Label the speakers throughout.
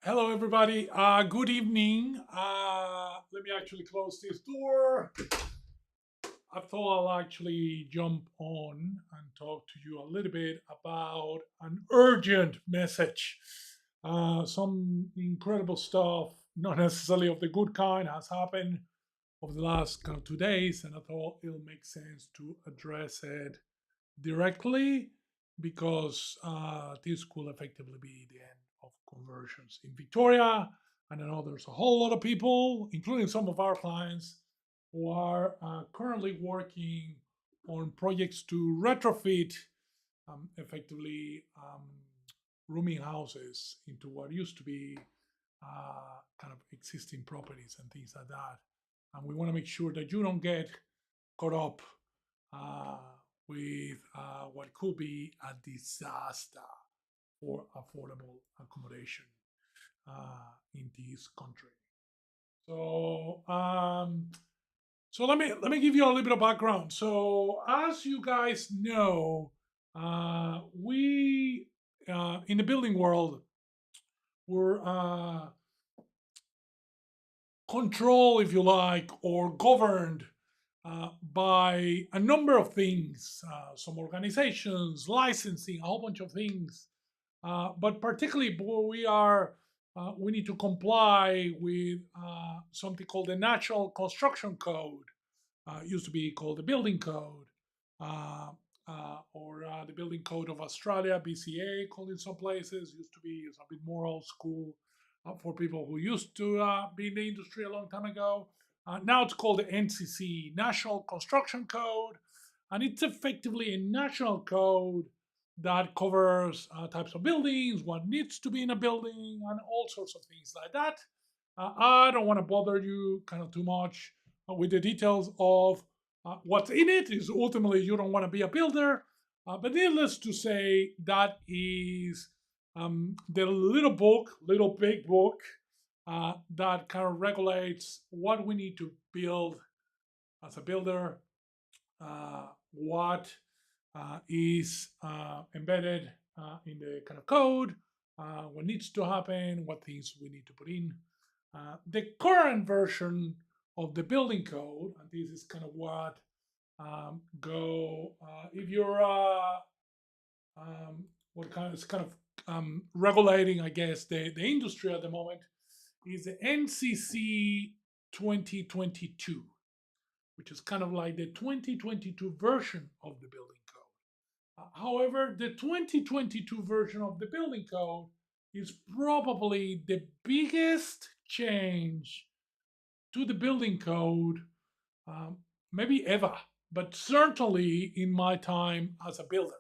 Speaker 1: Hello, everybody. Good evening. Let me actually close this door. I thought I'll actually jump on and talk to you a little bit about an urgent message. Some incredible stuff, not necessarily of the good kind, has happened over the last 2 days, and I thought it'll make sense to address it directly because this could effectively be the end of conversions in Victoria. And I know there's a whole lot of people, including some of our clients, who are currently working on projects to retrofit effectively rooming houses into what used to be kind of existing properties and things like that. And we want to make sure that you don't get caught up uh, with what could be a disaster for affordable accommodation in this country. So, let me give you a little bit of background. So, as you guys know, we in the building world were controlled, if you like, or governed by a number of things, some organizations, licensing, a whole bunch of things. But particularly, we need to comply with something called the National Construction Code. Used to be called the Building Code, or the Building Code of Australia, BCA, called in some places. Used to be a bit more old school for people who used to be in the industry a long time ago. Now it's called the NCC, National Construction Code, and it's effectively a national code that covers types of buildings, what needs to be in a building, and all sorts of things like that. I don't want to bother you kind of too much with the details of what's in it. Is ultimately you don't want to be a builder, but needless to say, that is the little big book that kind of regulates what we need to build as a builder, what is embedded in the kind of code, what needs to happen, what things we need to put in. The current version of the building code, and this is kind of what if you're what kind of it's kind of regulating, I guess, the industry at the moment, is the NCC 2022, which is kind of like the 2022 version of the building code. However, the 2022 version of the building code is probably the biggest change to the building code, um, maybe ever, but certainly in my time as a builder.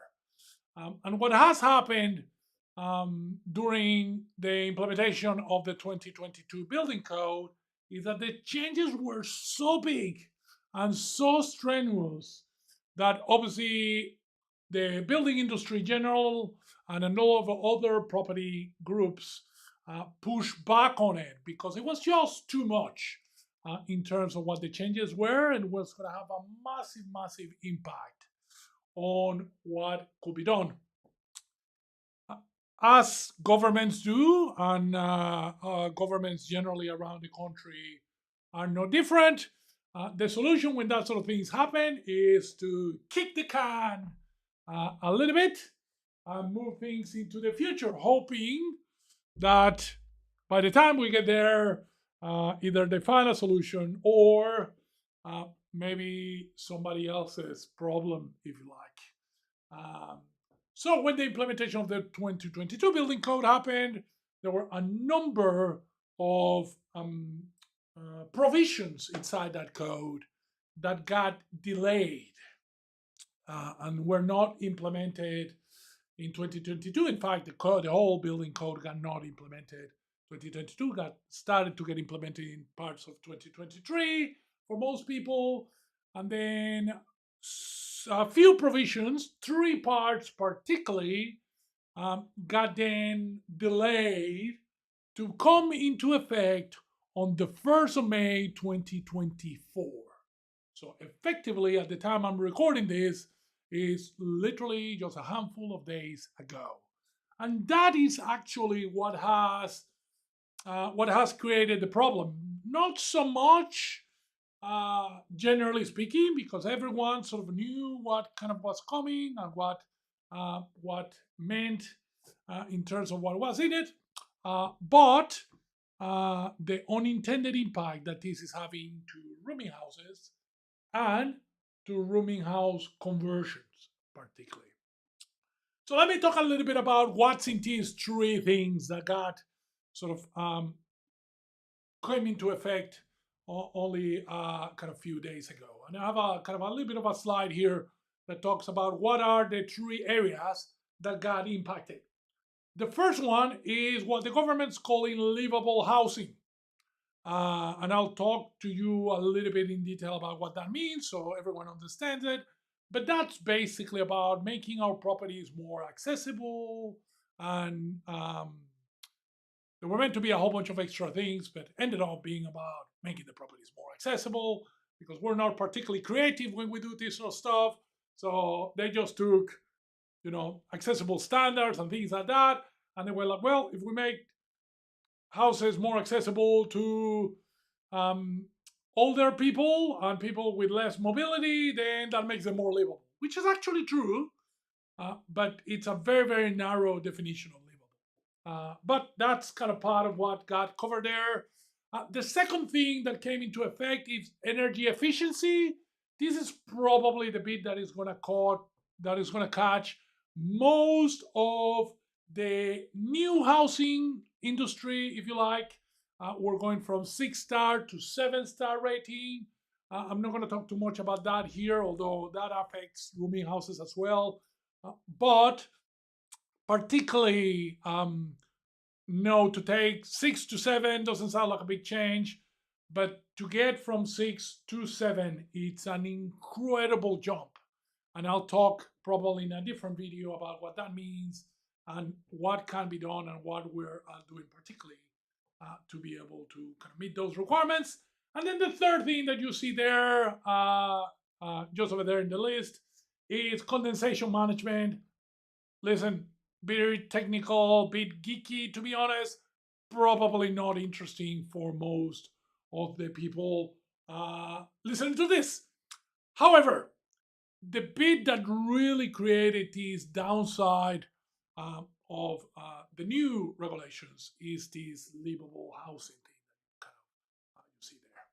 Speaker 1: And what has happened during the implementation of the 2022 building code is that the changes were so big and so strenuous that obviously the building industry in general and a lot of other property groups pushed back on it because it was just too much in terms of what the changes were, and was going to have a massive, massive impact on what could be done. As governments do, and governments generally around the country are no different, the solution when that sort of things happen is to kick the can a little bit and move things into the future, hoping that by the time we get there, either they find a solution or maybe somebody else's problem, if you like. So when the implementation of the 2022 building code happened, there were a number of provisions inside that code that got delayed and were not implemented in 2022. In fact, the whole building code got not implemented. 2022 got started to get implemented in parts of 2023 for most people, and then a few provisions, three parts particularly, got then delayed to come into effect on the 1st of May 2024. So effectively, at the time I'm recording this, is literally just a handful of days ago. And that is actually what has what has created the problem? Not so much, generally speaking, because everyone sort of knew what kind of was coming and what meant in terms of what was in it, but the unintended impact that this is having to rooming houses and to rooming house conversions, particularly. So let me talk a little bit about what's in these three things that got sort of came into effect only kind of few days ago. And I have a kind of a little bit of a slide here that talks about what are the three areas that got impacted. The first one is what the government's calling livable housing. And I'll talk to you a little bit in detail about what that means so everyone understands it. But that's basically about making our properties more accessible. And there were meant to be a whole bunch of extra things, but ended up being about making the properties more accessible because we're not particularly creative when we do this sort of stuff. So they just took, accessible standards and things like that. And they were like, well, if we make houses more accessible to older people and people with less mobility, then that makes them more livable, which is actually true, but it's a very, very narrow definition of livable. But that's kind of part of what got covered there. The second thing that came into effect is energy efficiency. This is probably the bit that is going to catch most of the new housing industry, if you like. We're going from 6-star to 7-star rating. I'm not going to talk too much about that here, although that affects rooming houses as well. But particularly, to take 6 to 7 doesn't sound like a big change, but to get from 6 to 7, it's an incredible jump. And I'll talk probably in a different video about what that means and what can be done and what we're doing particularly to be able to kind of meet those requirements. And then the third thing that you see there, just over there in the list, is condensation management. Listen, very technical, bit geeky, to be honest. Probably not interesting for most of the people listening to this. However, the bit that really created this downside of the new regulations is this livable housing thing that you see there.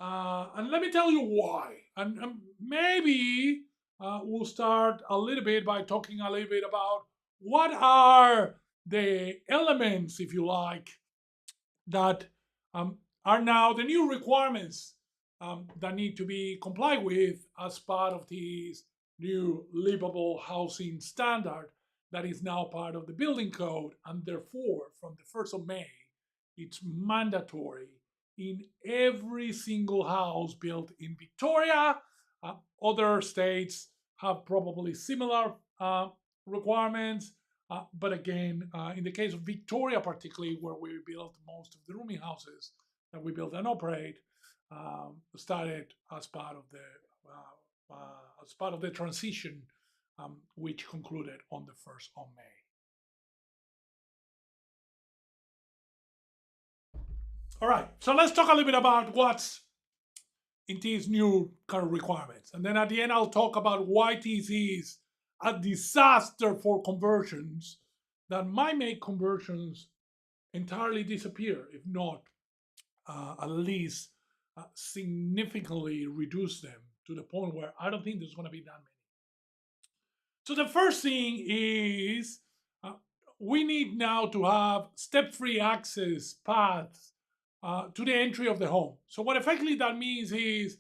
Speaker 1: And let me tell you why. And maybe we'll start a little bit by talking a little bit about what are the elements, if you like, that are now the new requirements that need to be complied with as part of this new livable housing standard that is now part of the building code, and therefore from the 1st of May it's mandatory in every single house built in Victoria. Other states have probably similar requirements, but again, in the case of Victoria particularly, where we built most of the rooming houses that we build and operate, started as part of the transition, which concluded on the 1st of May. All right, so let's talk a little bit about what's in these new kind of requirements. And then at the end, I'll talk about why this is a disaster for conversions that might make conversions entirely disappear, if not at least significantly reduce them to the point where I don't think there's going to be that many. So the first thing is we need now to have step-free access paths to the entry of the home. So what effectively that means is,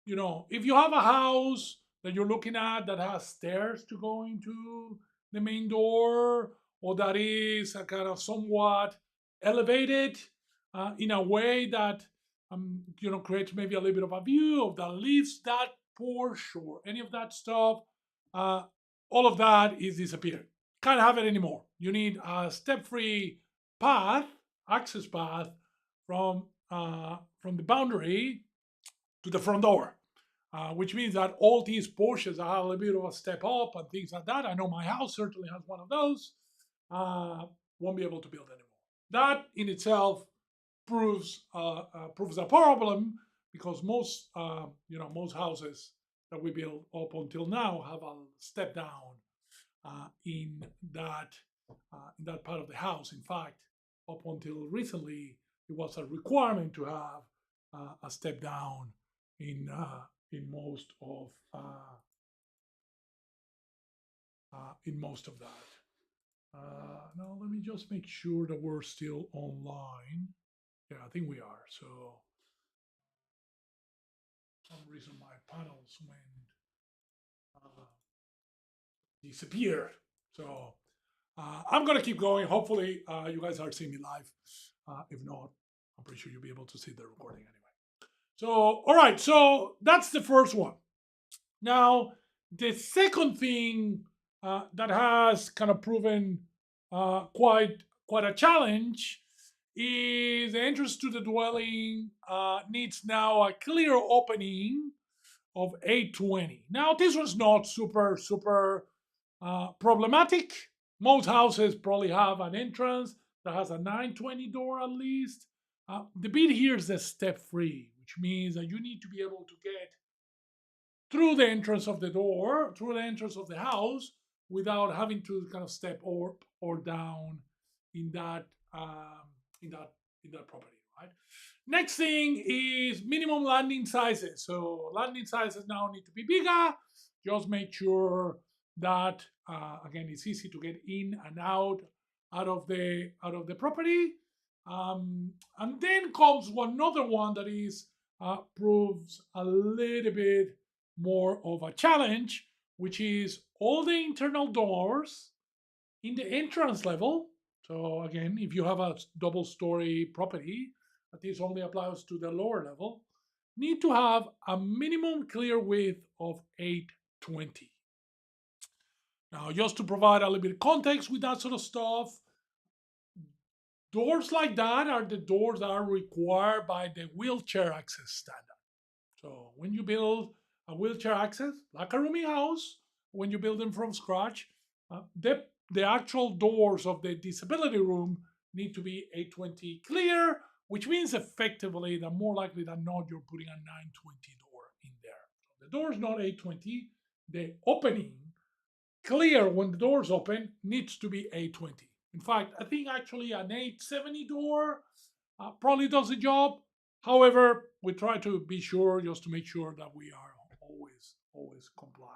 Speaker 1: if you have a house that you're looking at that has stairs to go into the main door, or that is a kind of somewhat elevated in a way that creates maybe a little bit of a view of that leaves that porch or any of that stuff, all of that is disappeared. Can't have it anymore. You need a step-free path, access path from the boundary to the front door, which means that all these porches are a little bit of a step up and things like that. I know my house certainly has one of those. won't be able to build anymore. That in itself proves a problem, because most houses that we built up until now have a step down in that part of the house. In fact, up until recently, it was a requirement to have a step down in most of that. Now let me just make sure that we're still online. Yeah, I think we are. So, for some reason my panels went disappeared. So I'm gonna keep going. Hopefully, you guys are seeing me live. If not, I'm pretty sure you'll be able to see the recording anyway. So, all right. So that's the first one. Now, the second thing that has kind of proven quite a challenge is the entrance to the dwelling needs now a clear opening of 820. Now, this was not super problematic. Most houses probably have an entrance that has a 920 door at least. The bit here is the step free, which means that you need to be able to get through the entrance of the door, through the entrance of the house, without having to kind of step up or down in that property, right? Next thing is minimum landing sizes. So landing sizes now need to be bigger. Just make sure that again it's easy to get in and out of the property. And then comes another one that is proves a little bit more of a challenge, which is all the internal doors in the entrance level. So again, if you have a double story property, but this only applies to the lower level, need to have a minimum clear width of 820. Now, just to provide a little bit of context with that sort of stuff, doors like that are the doors that are required by the wheelchair access standard. So when you build a wheelchair access, like a rooming house, when you build them from scratch, the actual doors of the disability room need to be 820 clear, which means effectively that more likely than not, you're putting a 920 door in there. So the door is not 820. The opening clear when the doors open needs to be 820. In fact, I think actually an 870 door probably does the job. However, we try to be sure just to make sure that we are always compliant.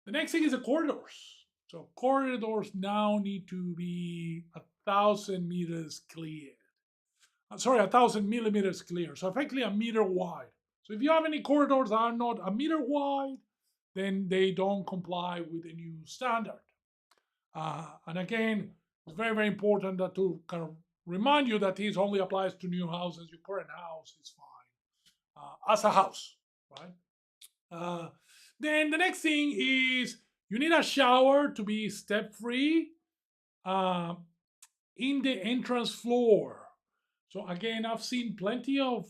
Speaker 1: The next thing is the corridors. So corridors now need to be 1,000 meters clear. 1,000 millimeters clear. So effectively a meter wide. So if you have any corridors that are not a meter wide, then they don't comply with the new standard. And again, it's very important that to kind of remind you that this only applies to new houses. Your current house is fine as a house, right? Then the next thing is you need a shower to be step-free in the entrance floor. So again, I've seen plenty of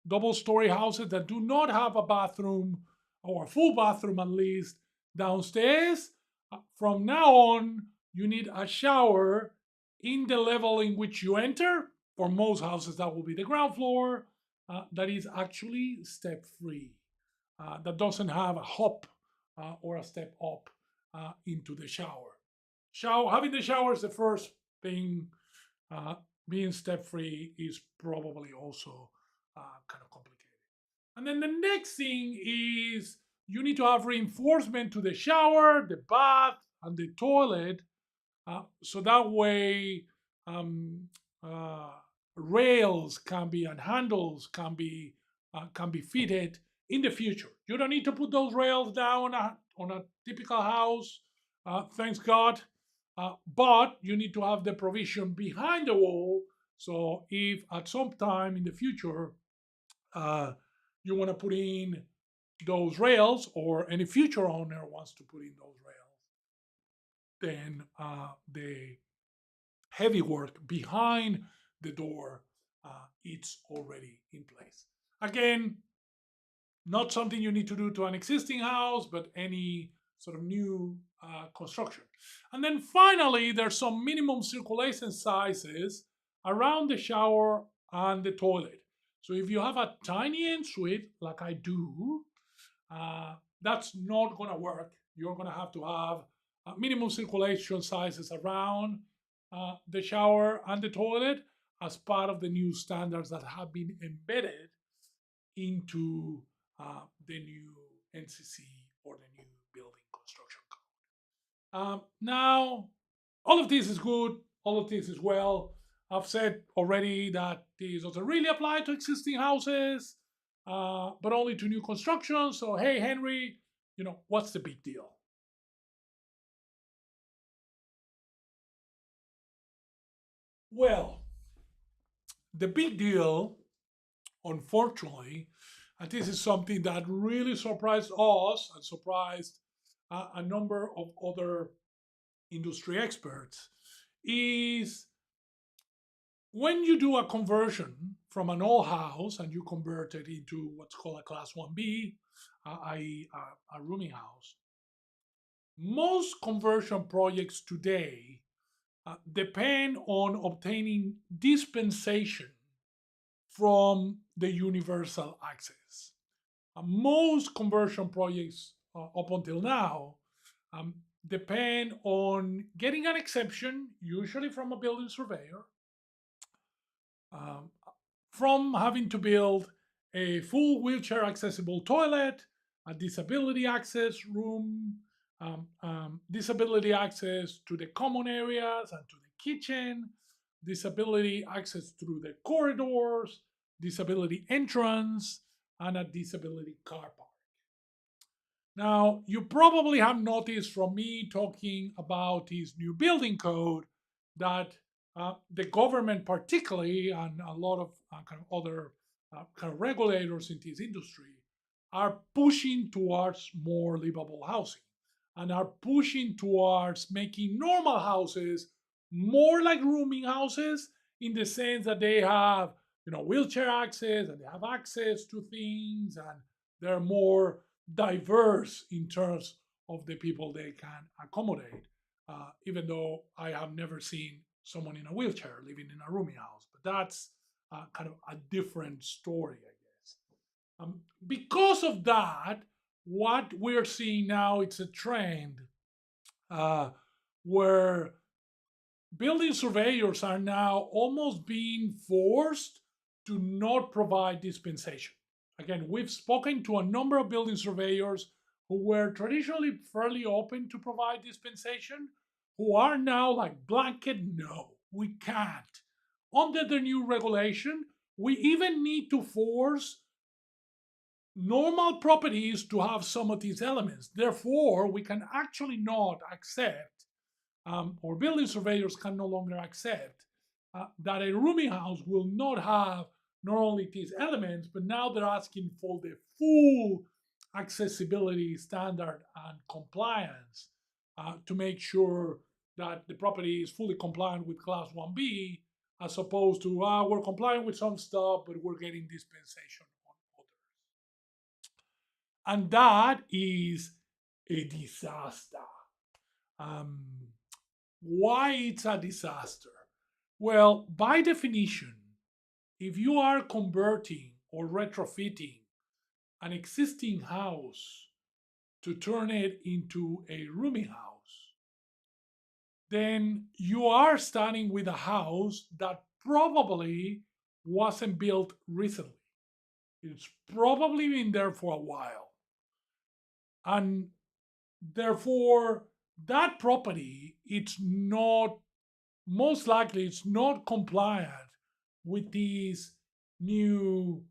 Speaker 1: double-story houses that do not have a bathroom or a full bathroom at least downstairs. From now on, you need a shower in the level in which you enter. For most houses, that will be the ground floor. That is actually step-free. That doesn't have a hop or a step up into the shower. Having the shower is the first thing. Being step-free is probably also kind of complicated. And then the next thing is you need to have reinforcement to the shower, the bath, and the toilet. So that way rails can be and handles can be fitted in the future. You don't need to put those rails down on a typical house, thanks God. But you need to have the provision behind the wall. So if at some time in the future you want to put in those rails, or any future owner wants to put in those rails, then the heavy work behind the door it's already in place. Again, not something you need to do to an existing house, but any sort of new construction. And then finally, there's some minimum circulation sizes around the shower and the toilet. So if you have a tiny ensuite, like I do, that's not going to work. You're going to have minimum circulation sizes around the shower and the toilet as part of the new standards that have been embedded into the new NCC or the new building construction code. Now, all of this is good. All of this is well. I've said already that this doesn't really apply to existing houses, but only to new construction. So, hey, Henry, what's the big deal? Well, the big deal, unfortunately, and this is something that really surprised us and surprised a number of other industry experts, is when you do a conversion from an old house and you convert it into what's called a Class 1B, i.e., a rooming house, most conversion projects today depend on obtaining dispensation from the universal access. Most conversion projects up until now depend on getting an exception, usually from a building surveyor, from having to build a full wheelchair accessible toilet, a disability access room, disability access to the common areas and to the kitchen, disability access through the corridors, disability entrance, and a disability car park. Now, you probably have noticed from me talking about this new building code that the government, particularly, and a lot of kind of other kind of regulators in this industry, are pushing towards more livable housing and are pushing towards making normal houses more like rooming houses, in the sense that they have wheelchair access and they have access to things, and they're more diverse in terms of the people they can accommodate, even though I have never seen someone in a wheelchair living in a rooming house. But that's kind of a different story, I guess. Because of that, what we're seeing now, it's a trend where building surveyors are now almost being forced to not provide dispensation. Again, we've spoken to a number of building surveyors who were traditionally fairly open to provide dispensation, who are now like blanket, no, we can't. Under the new regulation, we even need to force normal properties to have some of these elements. Therefore, we can actually not accept, or building surveyors can no longer accept, that a rooming house will not have not only these elements, but now they're asking for the full accessibility standard and compliance to make sure that the property is fully compliant with Class 1B, as opposed to, we're complying with some stuff, but we're getting dispensation on others. And that is a disaster. Why it's a disaster? Well, by definition, if you are converting or retrofitting an existing house to turn it into a rooming house, then you are starting with a house that probably wasn't built recently. It's probably been there for a while. And therefore, that property, most likely it's not compliant with these new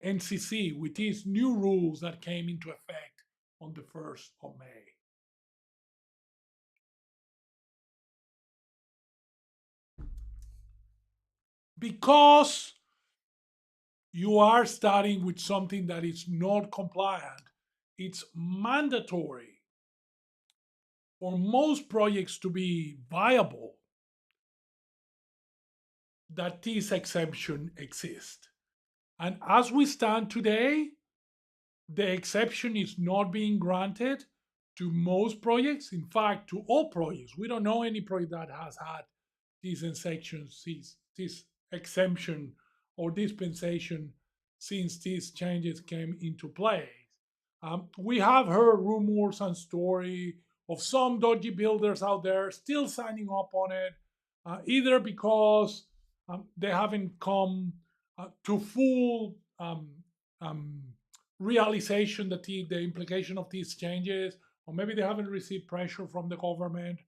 Speaker 1: NCC, with these new rules that came into effect on the 1st of May. Because you are starting with something that is not compliant, it's mandatory for most projects to be viable that this exemption exists. And as we stand today, the exception is not being granted to most projects. In fact, to all projects. We don't know any project that has had these exceptions, this exemption or dispensation since these changes came into play. We have heard rumors and story of some dodgy builders out there still signing up on it, either because they haven't come to full um, realization that the implication of these changes, or maybe they haven't received pressure from the government,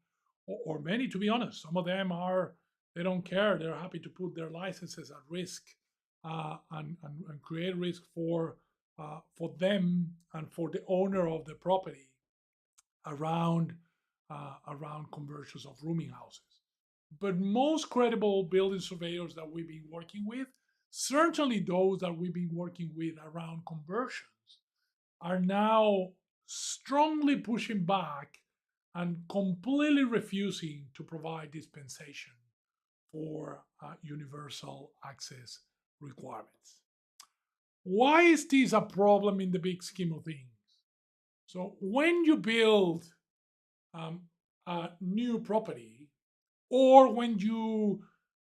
Speaker 1: or many, to be honest, some of them are, they don't care. They're happy to put their licenses at risk and create risk for them and for the owner of the property around around conversions of rooming houses. But most credible building surveyors that we've been working with, certainly those that we've been working with around conversions, are now strongly pushing back and completely refusing to provide dispensation for universal access requirements. Why is this a problem in the big scheme of things? So, when you build a new property, or when you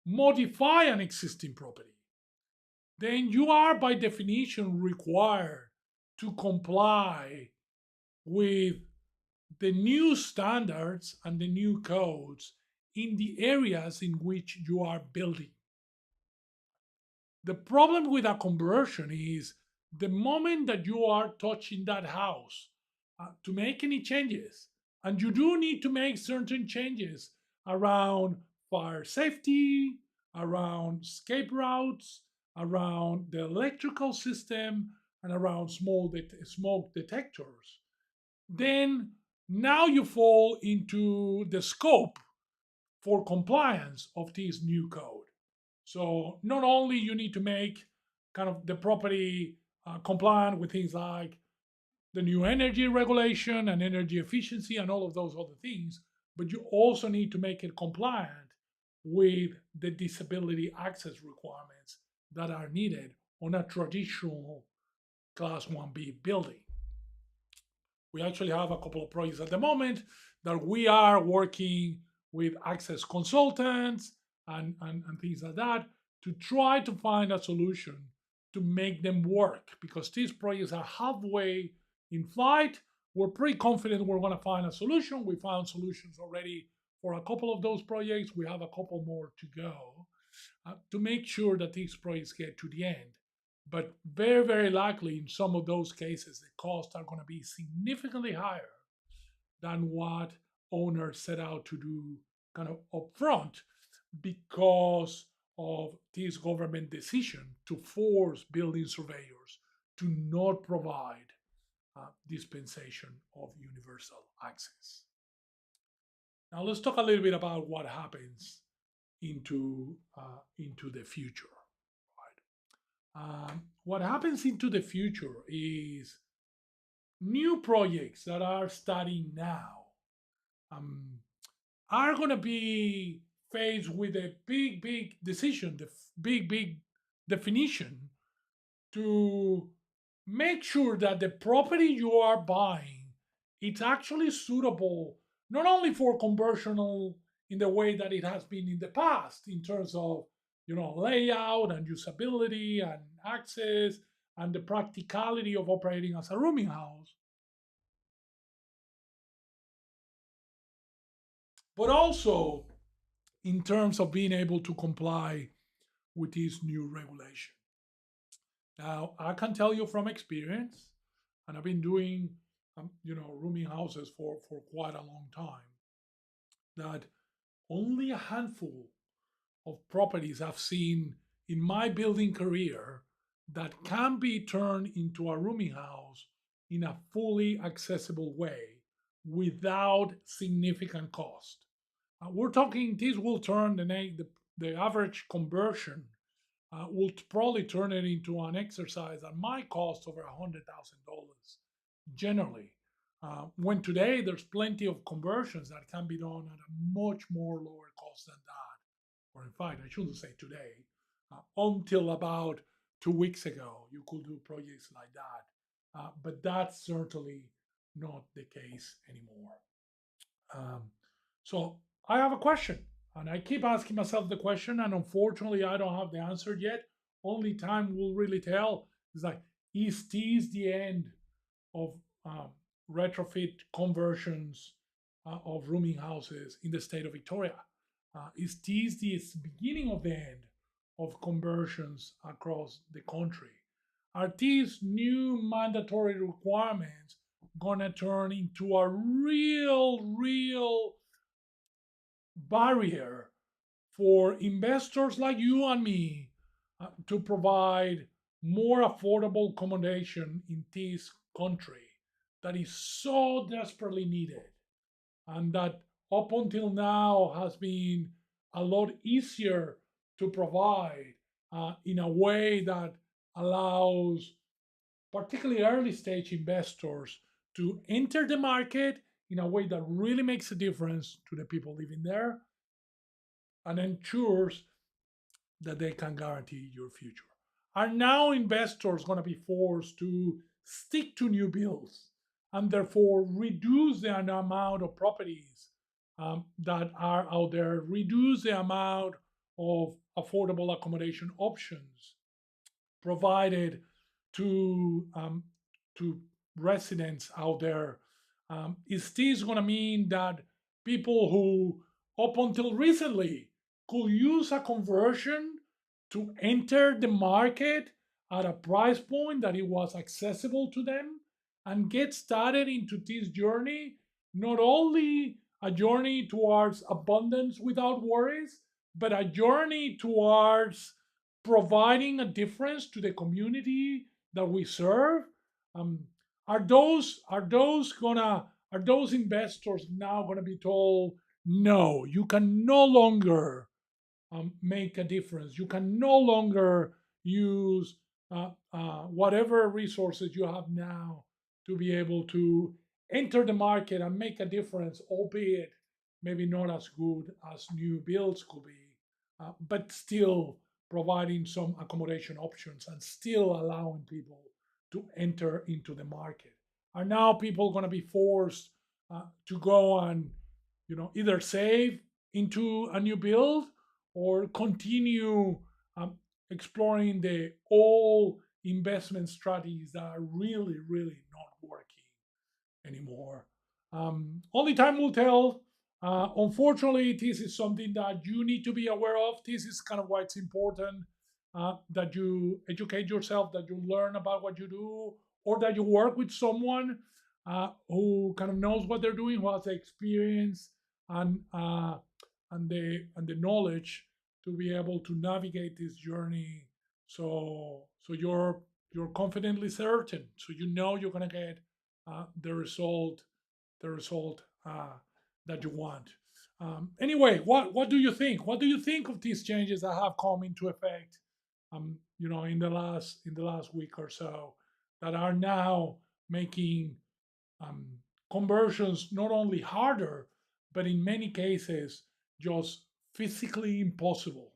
Speaker 1: modify an existing property, then you are by definition required to comply with the new standards and the new codes in the areas in which you are building. The problem with a conversion is the moment that you are touching that house to make any changes, and you do need to make certain changes around fire safety, around escape routes, around the electrical system, and around smoke detectors, then now you fall into the scope for compliance of this new code. So not only you need to make kind of the property compliant with things like the new energy regulation and energy efficiency and all of those other things, but you also need to make it compliant with the disability access requirements that are needed on a traditional Class 1B building. We actually have a couple of projects at the moment that we are working with access consultants and things like that to try to find a solution to make them work, because these projects are halfway in flight. We're pretty confident we're going to find a solution. We found solutions already for a couple of those projects. We have a couple more to go to make sure that these projects get to the end. But very, very likely in some of those cases, the costs are going to be significantly higher than what owners set out to do kind of upfront, because of this government decision to force building surveyors to not provide dispensation of universal access. Now let's talk a little bit about what happens into the future. What happens into the future is new projects that are starting now um, are going to be faced with a big decision, the big definition to make sure that the property you are buying, it's actually suitable not only for conversional in the way that it has been in the past in terms of layout and usability and access and the practicality of operating as a rooming house, but also in terms of being able to comply with this new regulation. Now, I can tell you from experience, and I've been doing, rooming houses for quite a long time, that only a handful of properties I've seen in my building career that can be turned into a rooming house in a fully accessible way without significant cost. We're talking this will turn the average conversion will probably turn it into an exercise that might cost over $100,000 generally. When today there's plenty of conversions that can be done at a much more lower cost than that. Or in fact, I shouldn't say today. Until about 2 weeks ago, you could do projects like that. But that's certainly not the case anymore. So I have a question, and I keep asking myself the question, and unfortunately, I don't have the answer yet. Only time will really tell. It's like, is this the end of um, retrofit conversions of rooming houses in the state of Victoria? Is this the beginning of the end of conversions across the country? Are these new mandatory requirements gonna turn into a real barrier for investors like you and me to provide more affordable accommodation in this country that is so desperately needed, and that up until now has been a lot easier to provide in a way that allows particularly early stage investors to enter the market in a way that really makes a difference to the people living there and ensures that they can guarantee your future. Are now investors going to be forced to stick to new builds and therefore reduce the amount of properties that are out there, reduce the amount of affordable accommodation options provided to to residents out there? Is this going to mean that people who up until recently could use a conversion to enter the market at a price point that it was accessible to them and get started into this journey, not only a journey towards abundance without worries, but a journey towards providing a difference to the community that we serve? Um, are those investors now gonna be told, no, you can no longer make a difference. You can no longer use whatever resources you have now to be able to enter the market and make a difference, albeit maybe not as good as new builds could be, but still providing some accommodation options and still allowing people to enter into the market. Are now people going to be forced to go and either save into a new build or continue exploring the old investment strategies that are really not working anymore? Only time will tell. Unfortunately, this is something that you need to be aware of. This is kind of why it's important that you educate yourself, that you learn about what you do, or that you work with someone who kind of knows what they're doing, who has the experience and the knowledge to be able to navigate this journey. So you're confidently certain, so you know you're gonna get the result that you want. Anyway, what do you think? What do you think of these changes that have come into effect? In the last week or so, that are now making um, conversions not only harder, but in many cases just physically impossible,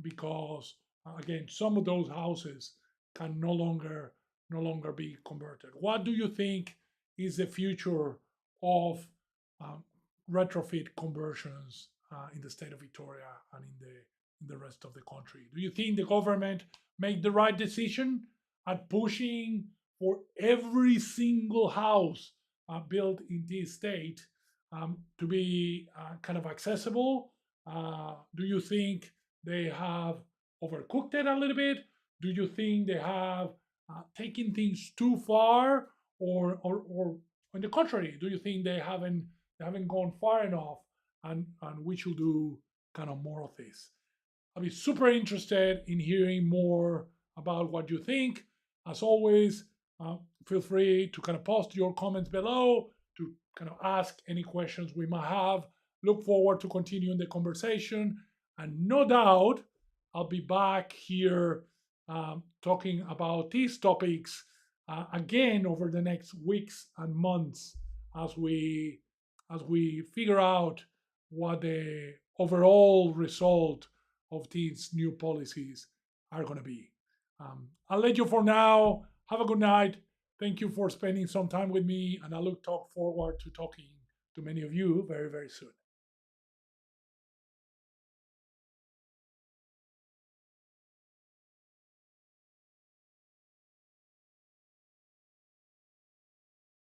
Speaker 1: because again, some of those houses can no longer be converted. What do you think is the future of um, retrofit conversions in the state of Victoria and in the rest of the country? Do you think the government made the right decision at pushing for every single house built in this state to be kind of accessible? Do you think they have overcooked it a little bit? Do you think they have taken things too far, or on the contrary, do you think they haven't gone far enough, and we should do kind of more of this? I'll be super interested in hearing more about what you think. As always, uh, feel free to kind of post your comments below, to kind of ask any questions we might have. Look forward to continuing the conversation. And no doubt, I'll be back here talking about these topics again over the next weeks and months as we figure out what the overall result of these new policies are going to be. I'll let you for now. Have a good night. Thank you for spending some time with me, and I look forward to talking to many of you very, very soon.